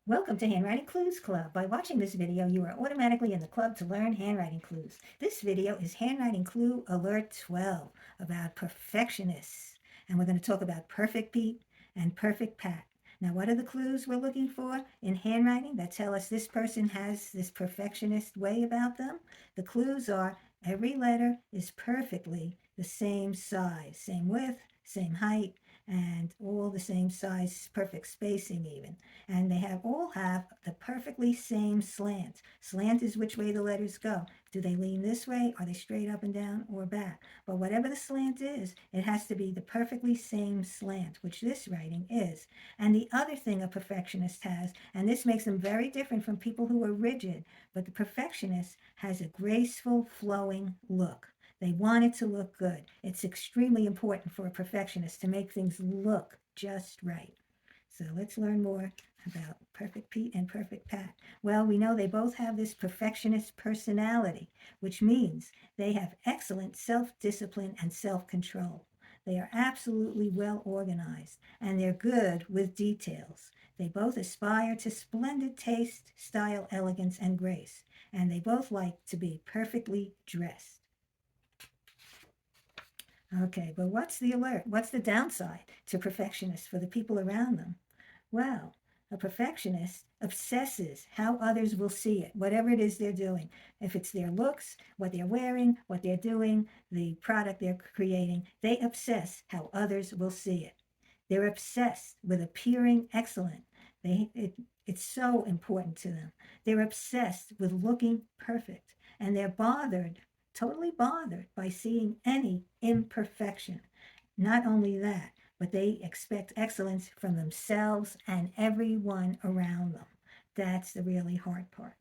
Welcome to Handwriting Clues Club. By watching this video, you are automatically in the club to learn handwriting clues. This video is Handwriting Clue Alert 12 about perfectionists. And we're going to talk about Perfect Pete and Perfect Pat. Now, what are the clues we're looking for in handwriting that tell us this person has this perfectionist way about them? The clues are every letter is perfectly the same size, same width, same height, and all the same size, perfect spacing even. And they all have the perfectly same slant. Slant is which way the letters go. Do they lean this way? Are they straight up and down or back? But whatever the slant is, it has to be the perfectly same slant, which this writing is. And the other thing a perfectionist has, and this makes them very different from people who are rigid, but the perfectionist has a graceful, flowing look. They want it to look good. It's extremely important for a perfectionist to make things look just right. So let's learn more about Perfect Pete and Perfect Pat. Well, we know they both have this perfectionist personality, which means they have excellent self-discipline and self-control. They are absolutely well organized, and they're good with details. They both aspire to splendid taste, style, elegance, and grace, and they both like to be perfectly dressed. Okay, but what's the alert? What's the downside to perfectionists for the people around them? Well, a perfectionist obsesses how others will see it, whatever it is they're doing. If it's their looks, what they're wearing, what they're doing, the product they're creating, they obsess how others will see it. They're obsessed with appearing excellent. It's so important to them. They're obsessed with looking perfect, and they're bothered, totally bothered by seeing any imperfection. Not only that, but they expect excellence from themselves and everyone around them. That's the really hard part.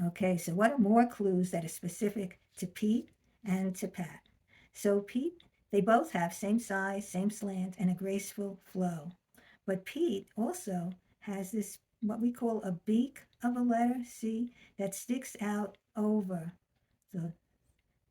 Okay, so what are more clues that are specific to Pete and to Pat? So Pete, they both have same size, same slant, and a graceful flow. But Pete also has this, what we call a beak of a letter, see, that sticks out over the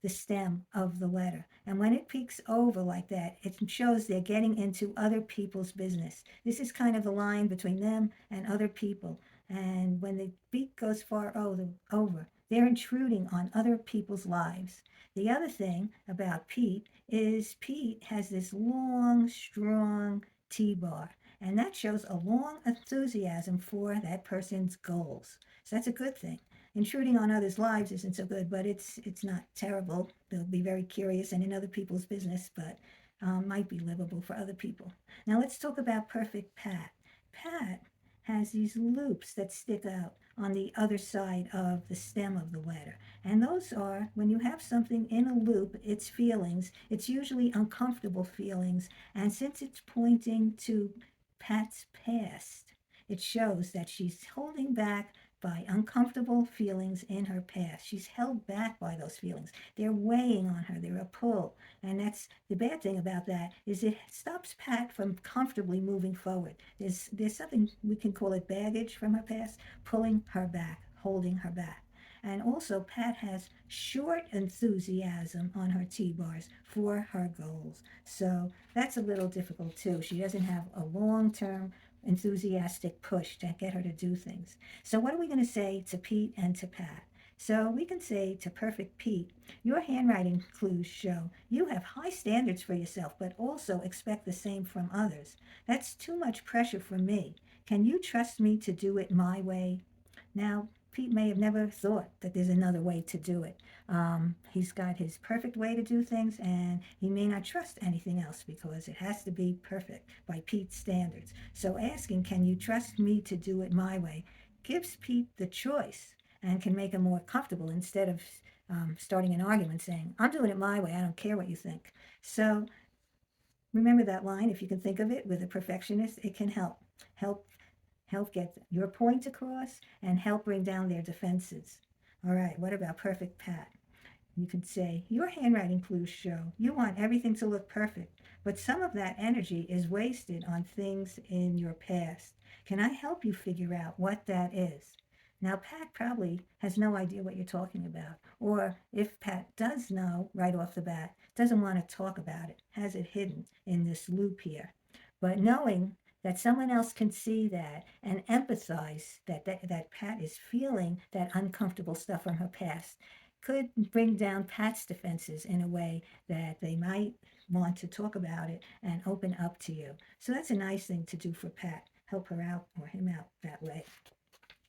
the stem of the letter. And when it peeks over like that, it shows they're getting into other people's business. This is kind of the line between them and other people. And when the beak goes far over, they're intruding on other people's lives. The other thing about Pete is Pete has this long, strong T-bar. And that shows a long enthusiasm for that person's goals. So that's a good thing. Intruding on others' lives isn't so good, but it's not terrible. They'll be very curious and in other people's business, but might be livable for other people. Now let's talk about Perfect Pat. Pat has these loops that stick out on the other side of the stem of the letter. And those are, when you have something in a loop, it's feelings. It's usually uncomfortable feelings. And since it's pointing to Pat's past, it shows that she's holding back by uncomfortable feelings in her past. She's held back by those feelings. They're weighing on her. They're a pull. And that's the bad thing about that is it stops Pat from comfortably moving forward. There's something we can call it baggage from her past, pulling her back, holding her back. And also, Pat has short enthusiasm on her T-bars for her goals. So that's a little difficult too. She doesn't have a long-term enthusiastic push to get her to do things. So what are we going to say to Pete and to Pat? So we can say to Perfect Pete, your handwriting clues show you have high standards for yourself, but also expect the same from others. That's too much pressure for me. Can you trust me to do it my way? Now, Pete may have never thought that there's another way to do it. He's got his perfect way to do things, and he may not trust anything else because it has to be perfect by Pete's standards. So asking, can you trust me to do it my way, gives Pete the choice and can make him more comfortable instead of starting an argument saying, I'm doing it my way, I don't care what you think. So remember that line, if you can think of it, with a perfectionist, it can help help get your point across and help bring down their defenses. All right, what about Perfect Pat? You could say, your handwriting clues show you want everything to look perfect, but some of that energy is wasted on things in your past. Can I help you figure out what that is? Now, Pat probably has no idea what you're talking about. Or if Pat does know right off the bat, doesn't want to talk about it, has it hidden in this loop here. But knowing that someone else can see that and empathize that Pat is feeling that uncomfortable stuff from her past could bring down Pat's defenses in a way that they might want to talk about it and open up to you. So that's a nice thing to do for Pat. Help her out or him out that way.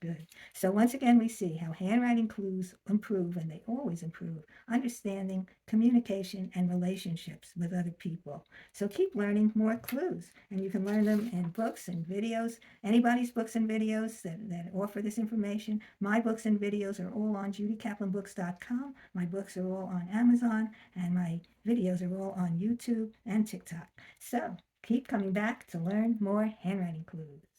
Good. So once again, we see how handwriting clues improve, and they always improve, understanding, communication, and relationships with other people. So keep learning more clues, and you can learn them in books and videos, anybody's books and videos that offer this information. My books and videos are all on judykaplanbooks.com. My books are all on Amazon, and my videos are all on YouTube and TikTok. So keep coming back to learn more handwriting clues.